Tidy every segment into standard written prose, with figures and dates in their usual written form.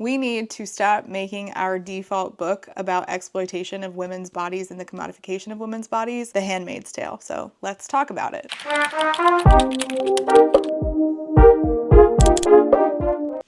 We need to stop making our default book about exploitation of women's bodies and the commodification of women's bodies The Handmaid's Tale. So let's talk about it.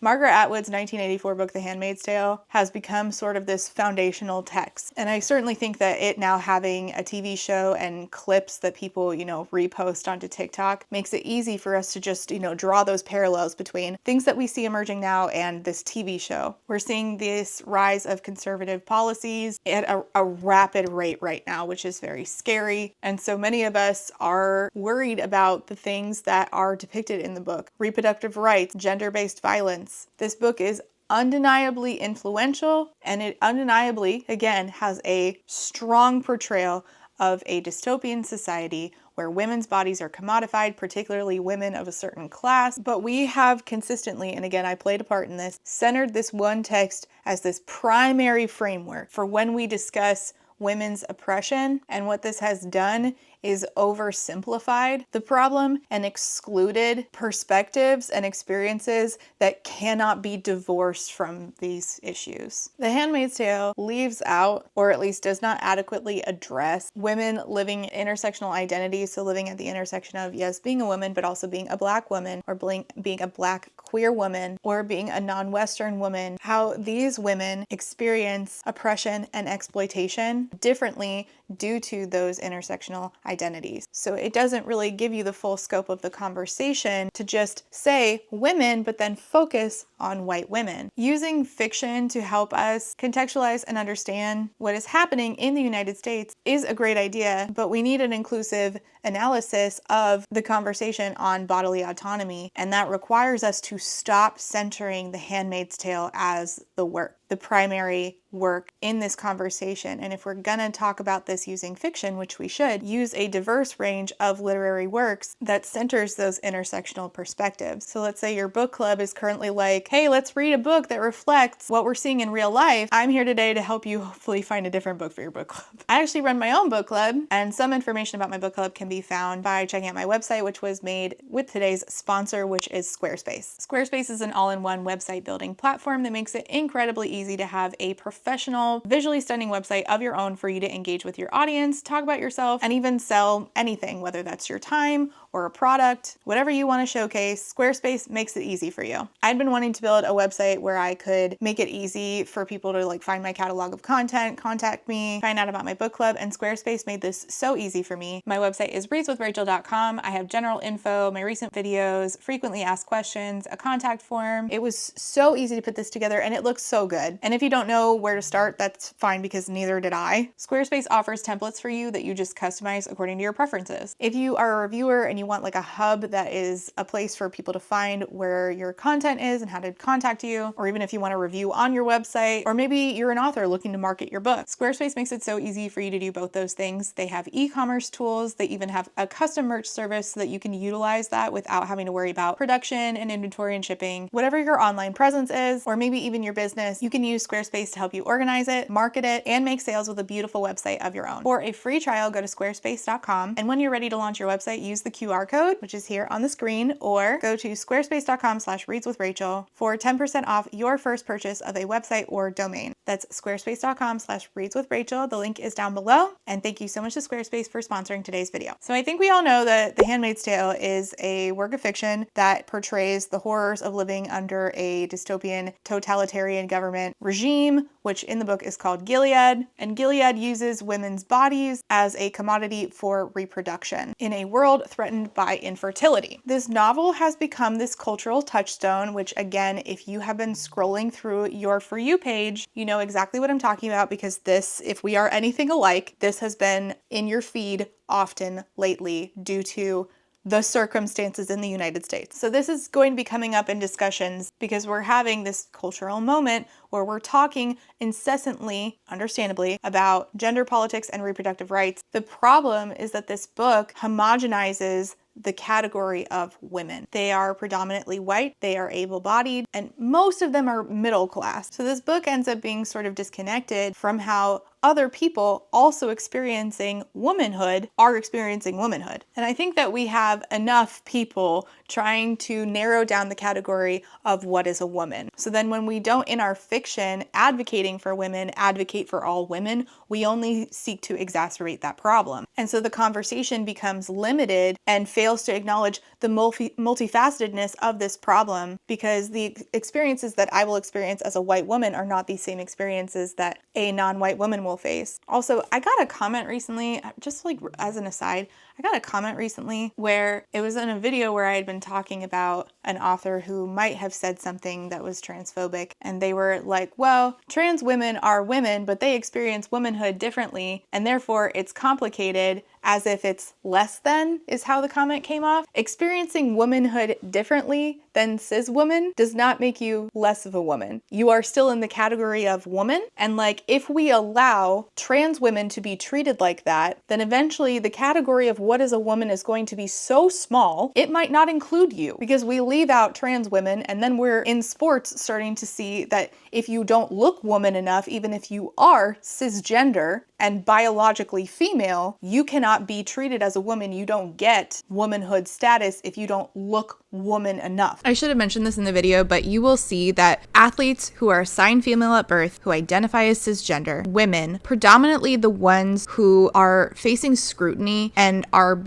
Margaret Atwood's 1984 book, The Handmaid's Tale, has become sort of this foundational text. And I certainly think that it now having a TV show and clips that people, repost onto TikTok makes it easy for us to just, draw those parallels between things that we see emerging now and this TV show. We're seeing this rise of conservative policies at a rapid rate right now, which is very scary. And so many of us are worried about the things that are depicted in the book. Reproductive rights, gender-based violence. This book is undeniably influential, and it undeniably, again, has a strong portrayal of a dystopian society where women's bodies are commodified, particularly women of a certain class. But we have consistently, and again, I played a part in this, centered this one text as this primary framework for when we discuss women's oppression. And what this has done is oversimplified the problem and excluded perspectives and experiences that cannot be divorced from these issues. The Handmaid's Tale leaves out, or at least does not adequately address, women living intersectional identities, so living at the intersection of, yes, being a woman, but also being a Black woman, or being a Black queer woman, or being a non-Western woman, how these women experience oppression and exploitation differently due to those intersectional identities. So it doesn't really give you the full scope of the conversation to just say women, but then focus on white women. Using fiction to help us contextualize and understand what is happening in the United States is a great idea, but we need an inclusive analysis of the conversation on bodily autonomy, and that requires us to stop centering The Handmaid's Tale as the primary work in this conversation. And if we're gonna talk about this using fiction, which we should, use a diverse range of literary works that centers those intersectional perspectives. So let's say your book club is currently like, hey, let's read a book that reflects what we're seeing in real life. I'm here today to help you hopefully find a different book for your book club. I actually run my own book club, and some information about my book club can be found by checking out my website, which was made with today's sponsor, which is Squarespace. Squarespace is an all-in-one website building platform that makes it incredibly easy to have a professional, visually stunning website of your own for you to engage with your audience, talk about yourself, and even sell anything, whether that's your time or a product, whatever you want to showcase. Squarespace makes it easy for you. I'd been wanting to build a website where I could make it easy for people to find my catalog of content, contact me, find out about my book club, and Squarespace made this so easy for me. My website is readswithrachel.com. I have general info, my recent videos, frequently asked questions, a contact form. It was so easy to put this together, and it looks so good. And if you don't know where to start, that's fine, because neither did I. Squarespace offers templates for you that you just customize according to your preferences. If you are a reviewer and you want a hub that is a place for people to find where your content is and how to contact you, or even if you want a review on your website, or maybe you're an author looking to market your book, Squarespace makes it so easy for you to do both those things. They have e-commerce tools. They even have a custom merch service so that you can utilize that without having to worry about production and inventory and shipping. Whatever your online presence is, or maybe even your business, you can use Squarespace to help you organize it, market it, and make sales with a beautiful website of your own. For a free trial, go to squarespace.com, and when you're ready to launch your website, use the QR code, which is here on the screen, or go to squarespace.com/readswithrachel for 10% off your first purchase of a website or domain. That's squarespace.com/readswithrachel. The link is down below, and thank you so much to Squarespace for sponsoring today's video. So I think we all know that The Handmaid's Tale is a work of fiction that portrays the horrors of living under a dystopian totalitarian government regime, which in the book is called Gilead, and Gilead uses women's bodies as a commodity for reproduction in a world threatened by infertility. This novel has become this cultural touchstone, which again, if you have been scrolling through your For You page, you know exactly what I'm talking about, because this, if we are anything alike, this has been in your feed often lately due to the circumstances in the United States. So this is going to be coming up in discussions because we're having this cultural moment where we're talking incessantly, understandably, about gender politics and reproductive rights. The problem is that this book homogenizes the category of women. They are predominantly white, they are able-bodied, and most of them are middle class. So this book ends up being sort of disconnected from how other people also experiencing womanhood are experiencing womanhood. And I think that we have enough people trying to narrow down the category of what is a woman. So then when we don't in our fiction advocating for women, advocate for all women, we only seek to exacerbate that problem. And so the conversation becomes limited and fails to acknowledge the multifacetedness of this problem, because the experiences that I will experience as a white woman are not the same experiences that a non-white woman will face. Also, I got a comment recently, just like as an aside, I got a comment recently where it was in a video where I had been talking about an author who might have said something that was transphobic, and they were like, well, trans women are women, but they experience womanhood differently, and therefore it's complicated, as if it's less than, is how the comment came off. Experiencing womanhood differently than cis woman does not make you less of a woman. You are still in the category of woman, and like, if we allow trans women to be treated like that, then eventually the category of what is a woman is going to be so small, it might not include you, because we leave out trans women, and then we're in sports starting to see that if you don't look woman enough, even if you are cisgender and biologically female, you cannot be treated as a woman. You don't get womanhood status if you don't look woman enough. I should have mentioned this in the video, but you will see that athletes who are assigned female at birth, who identify as cisgender, women, predominantly the ones who are facing scrutiny and are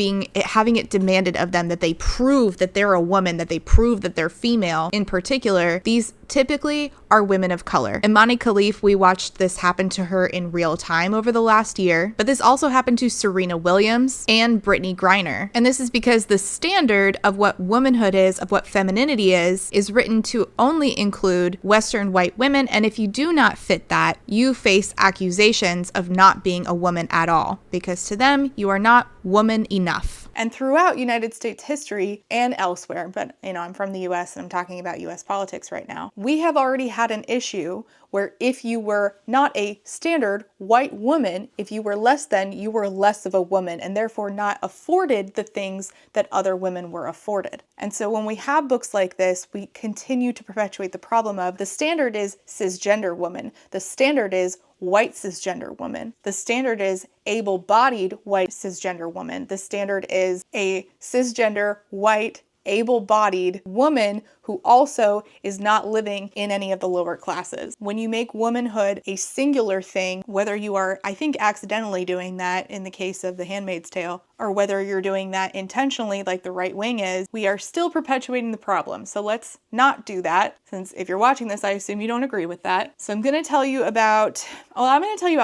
having it demanded of them that they prove that they're a woman, that they prove that they're female in particular, these typically are women of color. Imani Khalif, we watched this happen to her in real time over the last year, but this also happened to Serena Williams and Brittany Griner. And this is because the standard of what womanhood is, of what femininity is written to only include Western white women, and if you do not fit that, you face accusations of not being a woman at all, because to them, you are not woman enough. And throughout United States history and elsewhere, but I'm from the US and I'm talking about US politics right now, we have already had an issue where if you were not a standard white woman, if you were less than, you were less of a woman, and therefore not afforded the things that other women were afforded. And so when we have books like this, we continue to perpetuate the problem of the standard is cisgender woman, the standard is white cisgender woman, the standard is able-bodied white cisgender woman, the standard is a cisgender white able-bodied woman who also is not living in any of the lower classes. When you make womanhood a singular thing, whether you are, I think, accidentally doing that in the case of The Handmaid's Tale, or whether you're doing that intentionally like the right wing is, we are still perpetuating the problem. So let's not do that, since if you're watching this, I assume you don't agree with that. So I'm going to tell you about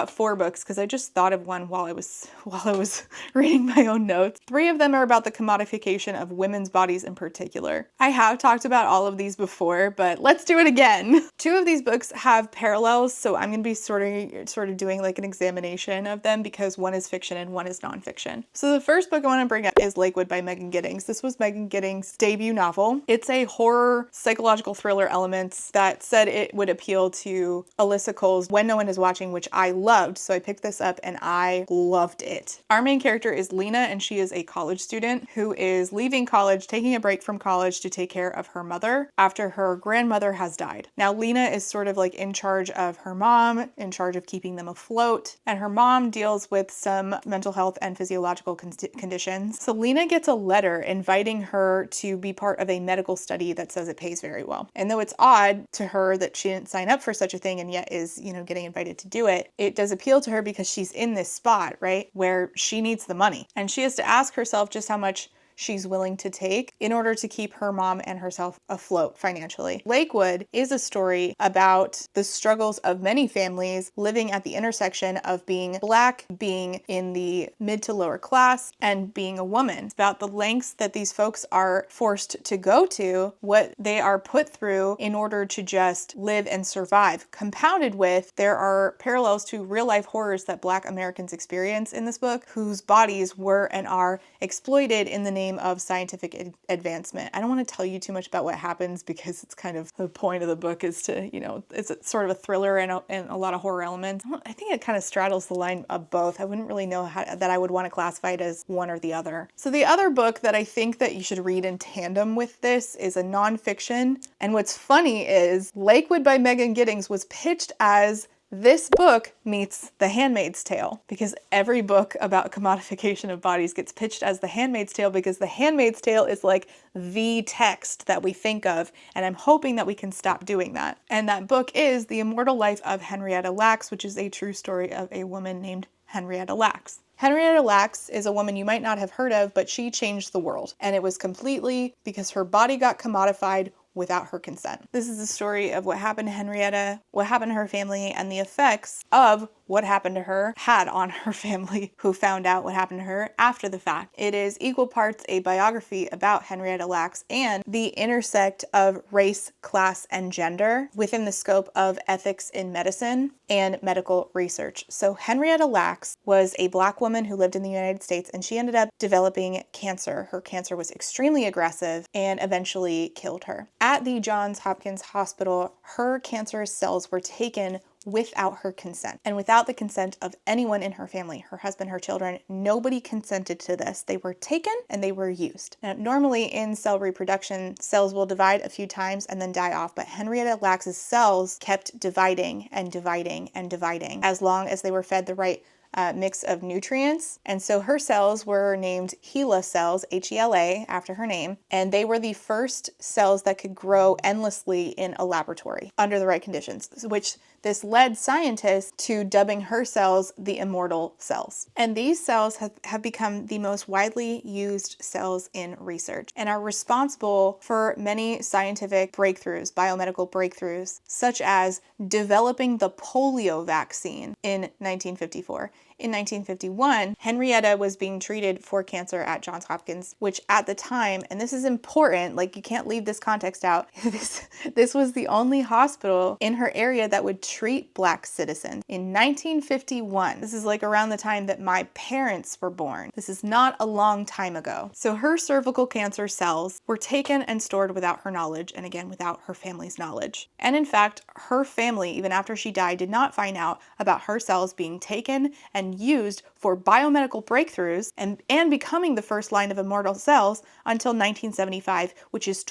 4 books, because I just thought of one while I was reading my own notes. 3 of them are about the commodification of women's bodies in particular. I have talked about all of these before, but let's do it again. 2 of these books have parallels, so I'm going to be sort of doing like an examination of them, because one is fiction and one is nonfiction. So the first book I want to bring up is Lakewood by Megan Giddings. This was Megan Giddings' debut novel. It's a horror psychological thriller elements that said it would appeal to Alyssa Cole's When No One Is Watching, which I loved, so I picked this up and I loved it. Our main character is Lena, and she is a college student who is leaving college, taking a break from college to take care of her mother after her grandmother has died. Now Lena is sort of like in charge of her mom, in charge of keeping them afloat, and her mom deals with some mental health and physiological conditions. So Lena gets a letter inviting her to be part of a medical study that says it pays very well. And though it's odd to her that she didn't sign up for such a thing and yet is, getting invited to do it, it does appeal to her because she's in this spot, right, where she needs the money. And she has to ask herself just how much she's willing to take in order to keep her mom and herself afloat financially. Lakewood is a story about the struggles of many families living at the intersection of being Black, being in the mid to lower class, and being a woman. It's about the lengths that these folks are forced to go to, what they are put through in order to just live and survive. Compounded with, there are parallels to real life horrors that Black Americans experience in this book, whose bodies were and are exploited in the name of scientific advancement. I don't want to tell you too much about what happens, because it's kind of the point of the book is to, it's sort of a thriller and a lot of horror elements. I think it kind of straddles the line of both. I wouldn't really know that I would want to classify it as one or the other. So the other book that I think that you should read in tandem with this is a nonfiction. And what's funny is Lakewood by Megan Giddings was pitched as This book meets The Handmaid's Tale, because every book about commodification of bodies gets pitched as The Handmaid's Tale, because The Handmaid's Tale is like the text that we think of, and I'm hoping that we can stop doing that. And that book is The Immortal Life of Henrietta Lacks, which is a true story of a woman named Henrietta Lacks. Henrietta Lacks is a woman you might not have heard of, but she changed the world. And it was completely because her body got commodified without her consent. This is the story of what happened to Henrietta, what happened to her family, and the effects of what happened to her had on her family who found out what happened to her after the fact. It is equal parts a biography about Henrietta Lacks and the intersect of race, class, and gender within the scope of ethics in medicine and medical research. So Henrietta Lacks was a Black woman who lived in the United States, and she ended up developing cancer. Her cancer was extremely aggressive and eventually killed her. At the Johns Hopkins Hospital, her cancerous cells were taken without her consent and without the consent of anyone in her family, her husband, her children. Nobody consented to this. They were taken and they were used. Now, normally in cell reproduction, cells will divide a few times and then die off, but Henrietta Lacks' cells kept dividing and dividing and dividing as long as they were fed the right mix of nutrients. And so her cells were named HeLa cells, H-E-L-A, after her name, and they were the first cells that could grow endlessly in a laboratory under the right conditions, which this led scientists to dubbing her cells the immortal cells. And these cells have become the most widely used cells in research and are responsible for many scientific breakthroughs, biomedical breakthroughs, such as developing the polio vaccine in 1954. In 1951, Henrietta was being treated for cancer at Johns Hopkins, which at the time, and this is important, like you can't leave this context out, this was the only hospital in her area that would treat Black citizens. In 1951, this is like around the time that my parents were born. This is not a long time ago. So her cervical cancer cells were taken and stored without her knowledge, and again, without her family's knowledge. And in fact, her family, even after she died, did not find out about her cells being taken and used for biomedical breakthroughs and becoming the first line of immortal cells until 1975, which is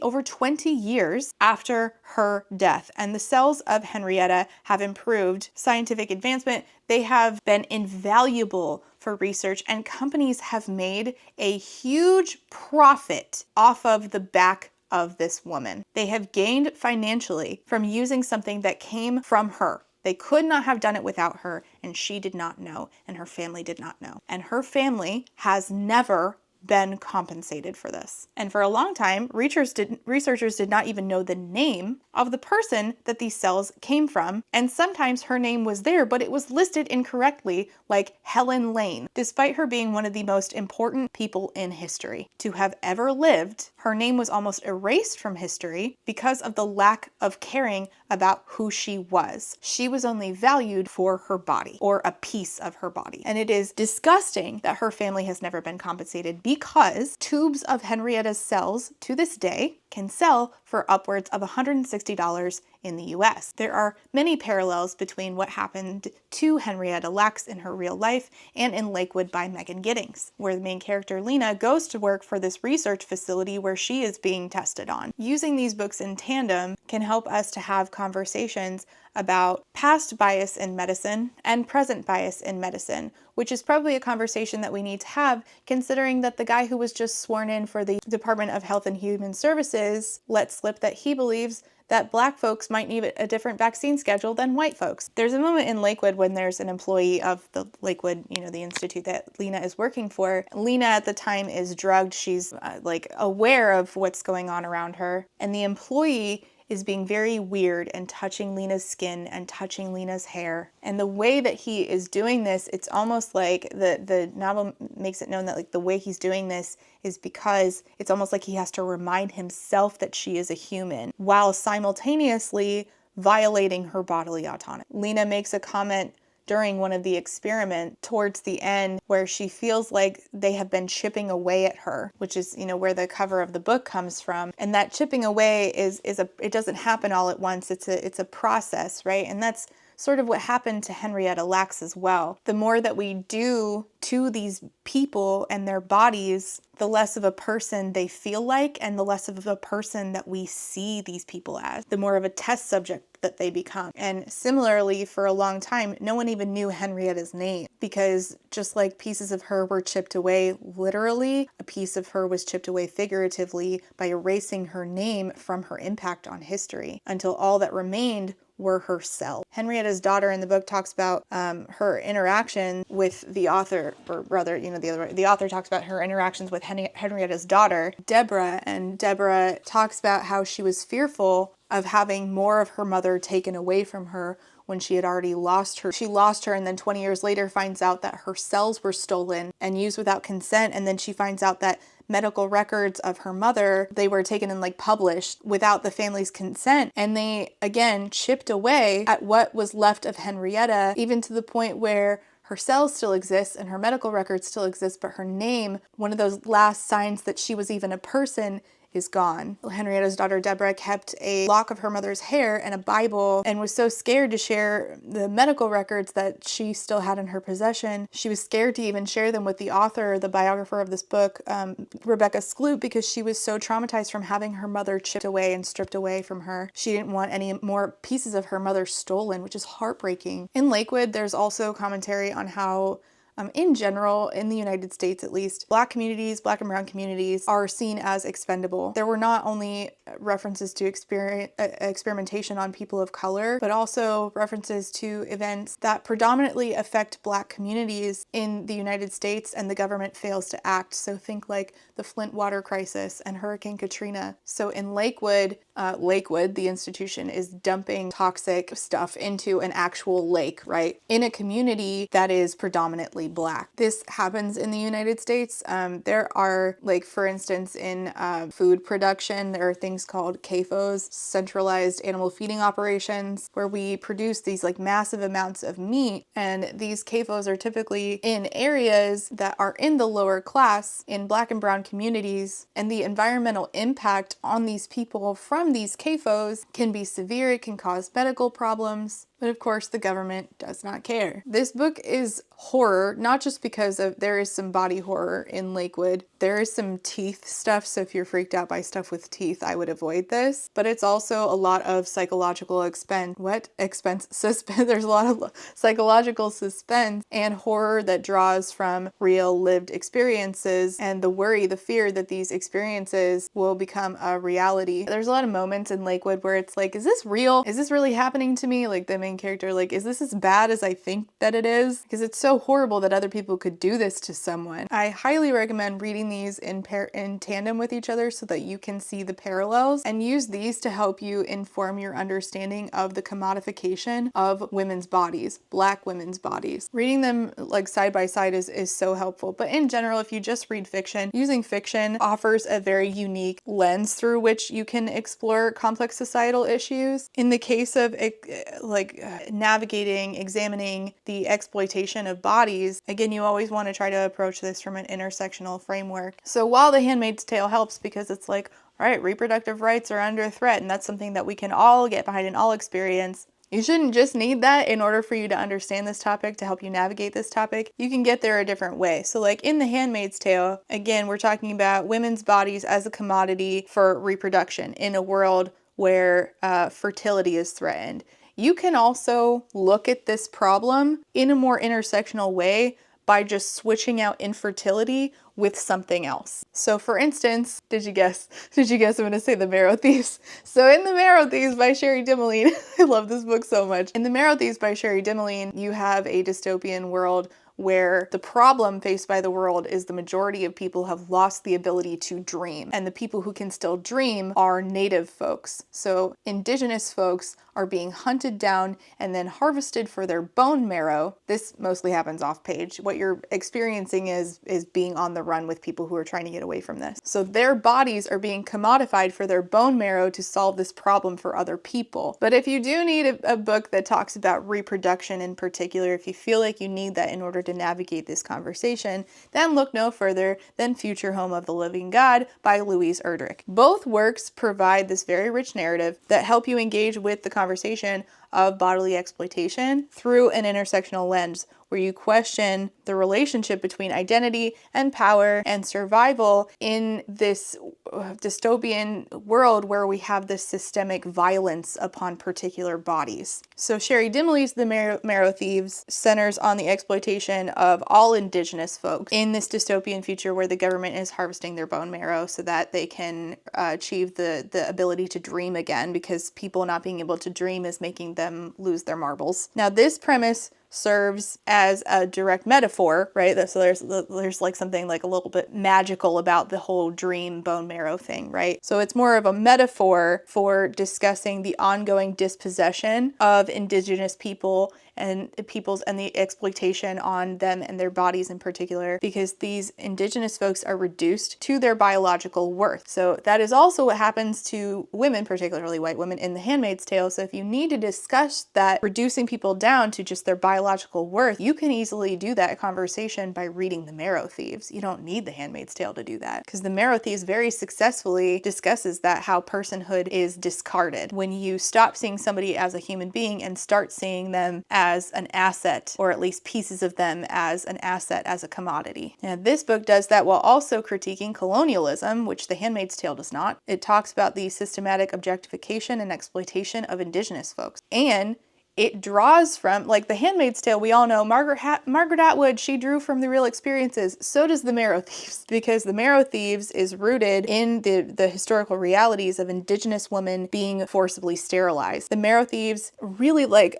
over 20 years after her death. And the cells of Henrietta have improved scientific advancement. They have been invaluable for research, and companies have made a huge profit off of the back of this woman. They have gained financially from using something that came from her. They could not have done it without her, and she did not know, and her family did not know. And her family has never been compensated for this. And for a long time, researchers did not even know the name of the person that these cells came from, and sometimes her name was there, but it was listed incorrectly, like Helen Lane, despite her being one of the most important people in history to have ever lived. Her name was almost erased from history because of the lack of caring about who she was. She was only valued for her body, or a piece of her body. And it is disgusting that her family has never been compensated, because tubes of Henrietta's cells to this day can sell for upwards of $160 in the US. There are many parallels between what happened to Henrietta Lacks in her real life and in Lakewood by Megan Giddings, where the main character Lena goes to work for this research facility where she is being tested on. Using these books in tandem can help us to have conversations about past bias in medicine and present bias in medicine, which is probably a conversation that we need to have, considering that the guy who was just sworn in for the Department of Health and Human Services let slip that he believes that Black folks might need a different vaccine schedule than white folks. There's a moment in Lakewood when there's an employee of the Lakewood, the institute that Lena is working for. Lena at the time is drugged. She's aware of what's going on around her. And the employee is being very weird and touching Lena's skin and touching Lena's hair. And the way that he is doing this, it's almost like the novel makes it known that like the way he's doing this is because it's almost like he has to remind himself that she is a human while simultaneously violating her bodily autonomy. Lena makes a comment during one of the experiments towards the end where she feels like they have been chipping away at her, which is, where the cover of the book comes from. And that chipping away it doesn't happen all at once. It's a process, right? And that's sort of what happened to Henrietta Lacks as well. The more that we do to these people and their bodies, the less of a person they feel like, and the less of a person that we see these people as, the more of a test subject that they become. And similarly, for a long time, no one even knew Henrietta's name, because just like pieces of her were chipped away literally, a piece of her was chipped away figuratively by erasing her name from her impact on history, until all that remained were her cells. Henrietta's daughter in the book talks about her interaction with the author, or rather, the author talks about her interactions with Henrietta's daughter, Deborah, and Deborah talks about how she was fearful of having more of her mother taken away from her when she had already lost her. She lost her, and then 20 years later finds out that her cells were stolen and used without consent, and then she finds out that medical records of her mother, they were taken and published without the family's consent, and they again chipped away at what was left of Henrietta, even to the point where her cells still exist and her medical records still exist, but her name, one of those last signs that she was even a person, is gone. Henrietta's daughter Deborah kept a lock of her mother's hair and a Bible, and was so scared to share the medical records that she still had in her possession. She was scared to even share them with the author, the biographer of this book, Rebecca Skloot, because she was so traumatized from having her mother chipped away and stripped away from her. She didn't want any more pieces of her mother stolen, which is heartbreaking. In Lakewood, there's also commentary on how in general, in the United States at least, Black communities, Black and brown communities, are seen as expendable. There were not only references to experimentation on people of color, but also references to events that predominantly affect Black communities in the United States, and the government fails to act. So think like the Flint water crisis and Hurricane Katrina. So in Lakewood, the institution, is dumping toxic stuff into an actual lake, right? In a community that is predominantly Black. This happens in the United States. There are, for instance, in food production, there are things called CAFOs, centralized animal feeding operations, where we produce these massive amounts of meat, and these CAFOs are typically in areas that are in the lower class, in Black and brown communities, and the environmental impact on these people from these CAFOs can be severe. It can cause medical problems. But of course, the government does not care. This book is horror, not just because there is some body horror in Lakewood. There is some teeth stuff, so if you're freaked out by stuff with teeth, I would avoid this. But it's also a lot of psychological suspense. There's a lot of psychological suspense and horror that draws from real lived experiences, and the worry, the fear that these experiences will become a reality. There's a lot of moments in Lakewood where it's is this real? Is this really happening to me? The main character, is this as bad as I think that it is? Because it's so horrible that other people could do this to someone. I highly recommend reading these in tandem with each other so that you can see the parallels, and use these to help you inform your understanding of the commodification of women's bodies, Black women's bodies. Reading them side by side is so helpful. But in general, if you just read fiction, using fiction offers a very unique lens through which you can explore complex societal issues. In the case of navigating, examining the exploitation of bodies, again, you always want to try to approach this from an intersectional framework. So while The Handmaid's Tale helps because it's all right, reproductive rights are under threat, and that's something that we can all get behind and all experience, you shouldn't just need that in order for you to understand this topic, to help you navigate this topic. You can get there a different way. So in The Handmaid's Tale, again, we're talking about women's bodies as a commodity for reproduction in a world where fertility is threatened. You can also look at this problem in a more intersectional way by just switching out infertility with something else. So for instance, did you guess I'm going to say The Marrow Thieves? So in The Marrow Thieves by Sherry Dimeline, I love this book so much. In The Marrow Thieves by Sherry Dimeline, you have a dystopian world where the problem faced by the world is the majority of people have lost the ability to dream. And the people who can still dream are native folks. So indigenous folks are being hunted down and then harvested for their bone marrow. This mostly happens off page. What you're experiencing is being on the run with people who are trying to get away from this. So their bodies are being commodified for their bone marrow to solve this problem for other people. But if you do need a book that talks about reproduction in particular, if you feel like you need that in order to navigate this conversation, then look no further than Future Home of the Living God by Louise Erdrich. Both works provide this very rich narrative that help you engage with the conversation of bodily exploitation through an intersectional lens, where you question the relationship between identity and power and survival in this dystopian world where we have this systemic violence upon particular bodies. So Sherry Dimley's The Marrow Thieves centers on the exploitation of all indigenous folks in this dystopian future where the government is harvesting their bone marrow so that they can achieve the ability to dream again, because people not being able to dream is making them lose their marbles. Now, this premise serves as a direct metaphor, right? So there's like something like a little bit magical about the whole dream bone marrow thing, right? So it's more of a metaphor for discussing the ongoing dispossession of indigenous people and the exploitation on them and their bodies in particular, because these indigenous folks are reduced to their biological worth. So that is also what happens to women, particularly white women, in The Handmaid's Tale. So if you need to discuss that, reducing people down to just their biological worth, you can easily do that conversation by reading The Marrow Thieves. You don't need The Handmaid's Tale to do that, because The Marrow Thieves very successfully discusses that, how personhood is discarded when you stop seeing somebody as a human being and start seeing them as an asset, or at least pieces of them as an asset, as a commodity. And this book does that while also critiquing colonialism, which The Handmaid's Tale does not. It talks about the systematic objectification and exploitation of indigenous folks. And it draws from, like The Handmaid's Tale, we all know Margaret Atwood, she drew from the real experiences. So does The Marrow Thieves, because The Marrow Thieves is rooted in the historical realities of indigenous women being forcibly sterilized. The Marrow Thieves really like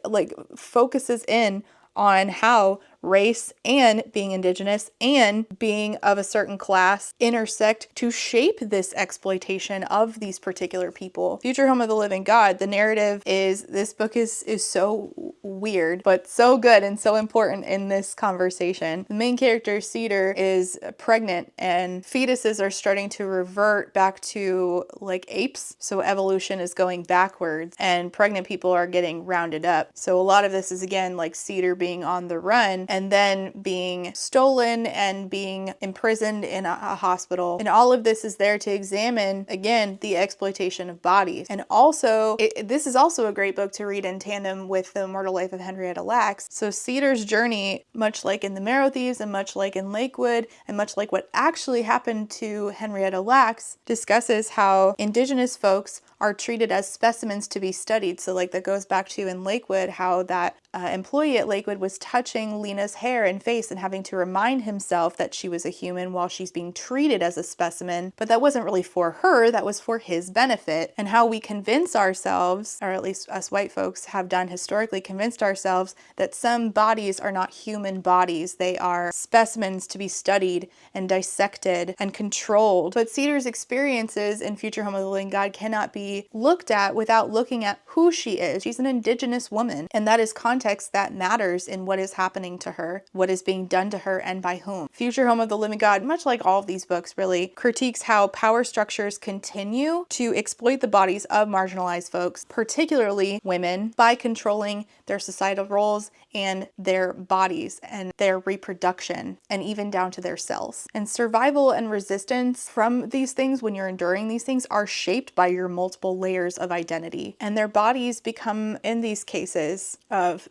focuses in on how race and being indigenous and being of a certain class intersect to shape this exploitation of these particular people. Future Home of the Living God, the narrative is, this book is so weird, but so good and so important in this conversation. The main character, Cedar, is pregnant, and fetuses are starting to revert back to like apes. So evolution is going backwards and pregnant people are getting rounded up. So a lot of this is, again, like Cedar being on the run and then being stolen and being imprisoned in a hospital. And all of this is there to examine, again, the exploitation of bodies. And also, this is also a great book to read in tandem with The Immortal Life of Henrietta Lacks. So Cedar's journey, much like in The Marrow Thieves and much like in Lakewood and much like what actually happened to Henrietta Lacks, discusses how indigenous folks are treated as specimens to be studied. So like that goes back to in Lakewood, how that employee at Lakewood was touching Lena's hair and face and having to remind himself that she was a human while she's being treated as a specimen. But that wasn't really for her, that was for his benefit. And how we convince ourselves, or at least us white folks have done historically, convinced ourselves that some bodies are not human bodies. They are specimens to be studied and dissected and controlled. But Cedar's experiences in Future Home of the Living God cannot be looked at without looking at who she is. She's an indigenous woman, and that is context that matters in what is happening to her, what is being done to her, and by whom. Future Home of the Living God, much like all of these books, really critiques how power structures continue to exploit the bodies of marginalized folks, particularly women, by controlling their societal roles and their bodies and their reproduction, and even down to their cells. And survival and resistance from these things, when you're enduring these things, are shaped by your multiple layers of identity. And their bodies become, in these cases of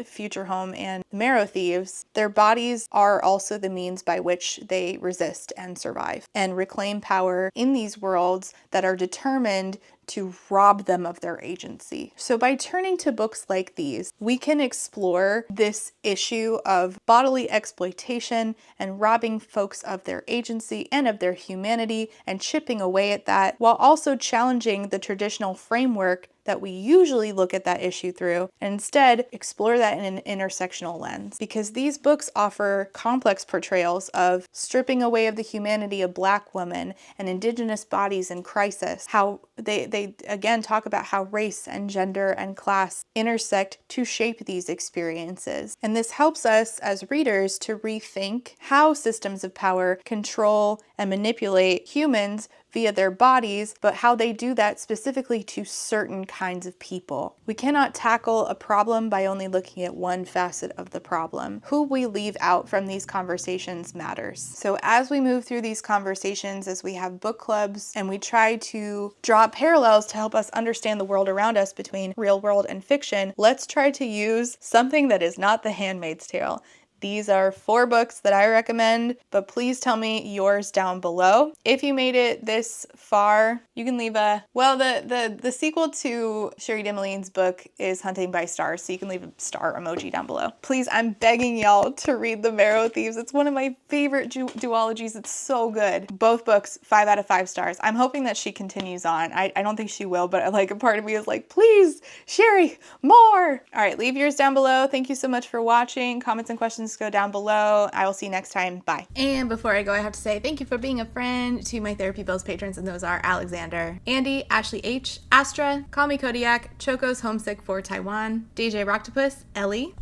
Future Home and Marrow Thieves, their bodies are also the means by which they resist and survive and reclaim power in these worlds that are determined to rob them of their agency. So by turning to books like these, we can explore this issue of bodily exploitation and robbing folks of their agency and of their humanity and chipping away at that, while also challenging the traditional framework that we usually look at that issue through, and instead explore that in an intersectional lens. Because these books offer complex portrayals of stripping away of the humanity of Black women and indigenous bodies in crisis, how they again talk about how race and gender and class intersect to shape these experiences. And this helps us as readers to rethink how systems of power control and manipulate humans via their bodies, but how they do that specifically to certain kinds of people. We cannot tackle a problem by only looking at one facet of the problem. Who we leave out from these conversations matters. So as we move through these conversations, as we have book clubs, and we try to draw parallels to help us understand the world around us between real world and fiction, let's try to use something that is not The Handmaid's Tale. These are 4 books that I recommend, but please tell me yours down below. If you made it this far, you can leave the sequel to Sherry Demoline's book is Hunting by Stars, so you can leave a star emoji down below. Please, I'm begging y'all to read The Marrow Thieves. It's one of my favorite duologies. It's so good. Both books, 5 out of 5 stars. I'm hoping that she continues on. I don't think she will, but like a part of me is like, please, Sherry, more. All right, leave yours down below. Thank you so much for watching. Comments and questions go down below. I will see you next time. Bye. And before I go, I have to say thank you for being a friend to my Therapy Bills patrons, and those are Alexander, Andy, Ashley H, Astra, Call Me Kodiak, Choco's Homesick for Taiwan, DJ Rocktopus, Ellie,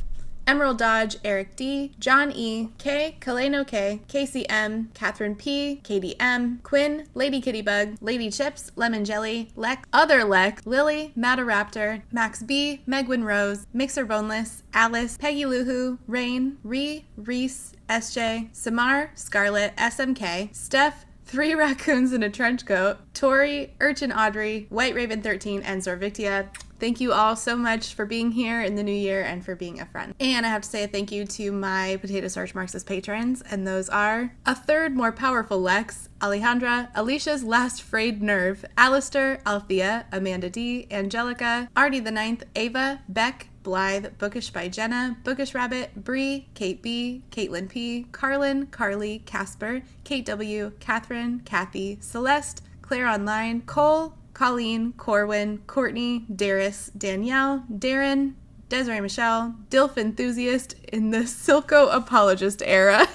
Emerald Dodge, Eric D, John E, K, Kaleno K, Casey M, Catherine P, Katie M, Quinn, Lady Kittybug, Lady Chips, Lemon Jelly, Lek, Other Lek, Lily, Mataraptor, Max B, Megwin Rose, Mixer Boneless, Alice, Peggy Luhu, Rain, Reese, SJ, Samar, Scarlet, SMK, Steph, 3 Raccoons in a Trench Coat, Tori, Urchin Audrey, White Raven 13, and Zorvictia. Thank you all so much for being here in the new year and for being a friend. And I have to say a thank you to my Potato Starch Marxist patrons, and those are a third more powerful Lex, Alejandra, Alicia's last frayed nerve, Alistair, Althea, Amanda D, Angelica, Artie the Ninth, Ava, Beck, Blythe, Bookish by Jenna, Bookish Rabbit, Bree, Kate B, Caitlin P, Carlin, Carly, Casper, Kate W, Catherine, Kathy, Celeste, Claire Online, Cole, Colleen, Corwin, Courtney, Darius, Danielle, Darren, Desiree Michelle, Dilf Enthusiast in the Silco Apologist era.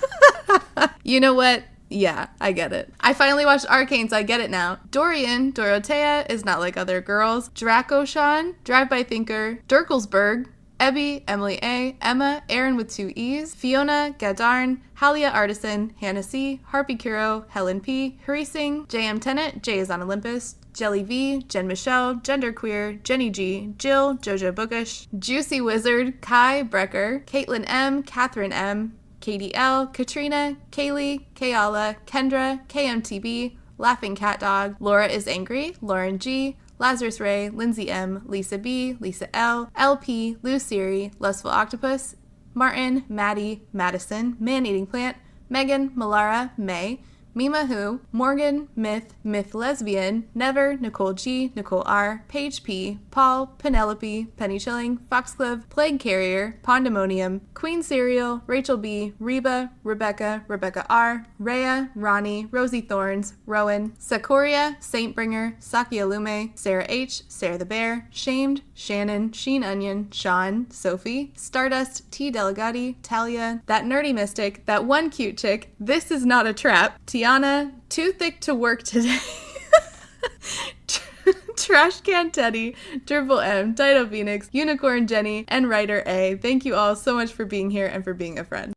You know what? Yeah, I get it. I finally watched Arcane, so I get it now. Dorian, Dorothea is not like other girls. Dracoshan, Drive-By Thinker, Dirkelsberg, Ebby, Emily A, Emma, Aaron with 2 E's, Fiona, Gadarn, Halia Artisan, Hannah C, Harpy Kuro, Helen P, Hrising, JM Tennant, Jay is on Olympus, Jelly V, Jen Michelle, Genderqueer, Jenny G, Jill, Jojo Bookish, Juicy Wizard, Kai Brecker, Caitlin M, Catherine M, Katie L, Katrina, Kaylee, Kayala, Kendra, KMTB, Laughing Cat Dog, Laura is Angry, Lauren G, Lazarus Ray, Lindsay M, Lisa B, Lisa L, LP, Lou Siri, Lustful Octopus, Martin, Maddie, Madison, Man-Eating Plant, Megan, Malara, May, Mima Who, Morgan, Myth Lesbian, Never, Nicole G, Nicole R, Paige P, Paul, Penelope, Penny Chilling, Foxglove, Plague Carrier, Pandemonium, Queen Cereal, Rachel B, Reba, Rebecca R, Rhea, Ronnie, Rosie Thorns, Rowan, Sakuria, Saintbringer, Saki Alume, Sarah H, Sarah the Bear, Shamed, Shannon, Sheen Onion, Sean, Sophie, Stardust, T Delegati, Talia, That Nerdy Mystic, That One Cute Chick, This Is Not a Trap, Tiana, Too Thick to Work Today, Trash Can Teddy, Dribble M, Dido Phoenix, Unicorn Jenny, and Writer A. Thank you all so much for being here and for being a friend.